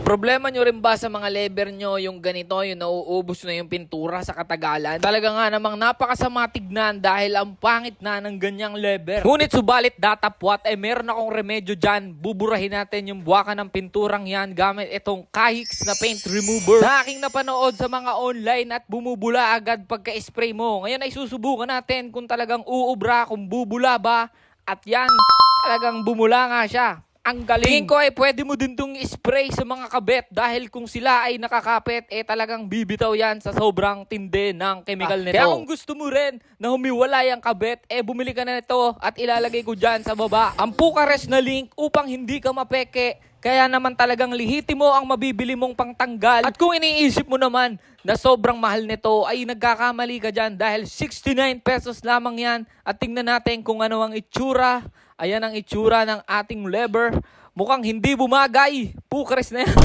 Problema nyo rin ba sa mga lever nyo yung ganito, yung nauubos na yung pintura sa katagalan? Talaga nga namang napakasama tignan dahil ang pangit na ng ganyang lever. Ngunit subalit datapwat, meron akong remedyo dyan. Buburahin natin yung buwaka ng pinturang yan gamit itong Kahix na paint remover na aking napanood sa mga online at bumubula agad pagka-spray mo. Ngayon ay susubukan natin kung talagang uubra, kung bubula ba. At yan, talagang bumula nga siya. Ang galing. Tingin ko ay pwede mo din itong spray sa mga kabet dahil kung sila ay nakakapit, talagang bibitaw yan sa sobrang tindi ng chemical nito. Kaya kung gusto mo rin na humiwalay ang kabet, bumili ka na nito at ilalagay ko dyan sa baba ang Pucares na link upang hindi ka mapeke. Kaya naman talagang lihiti mo ang mabibili mong pangtanggal. At kung iniisip mo naman na sobrang mahal nito, ay nagkakamali ka dyan dahil 69 pesos lamang yan. At tingnan natin kung ano ang itsura. Ayan ang itsura ng ating lever. Mukhang hindi bumagay. Pucares na yan.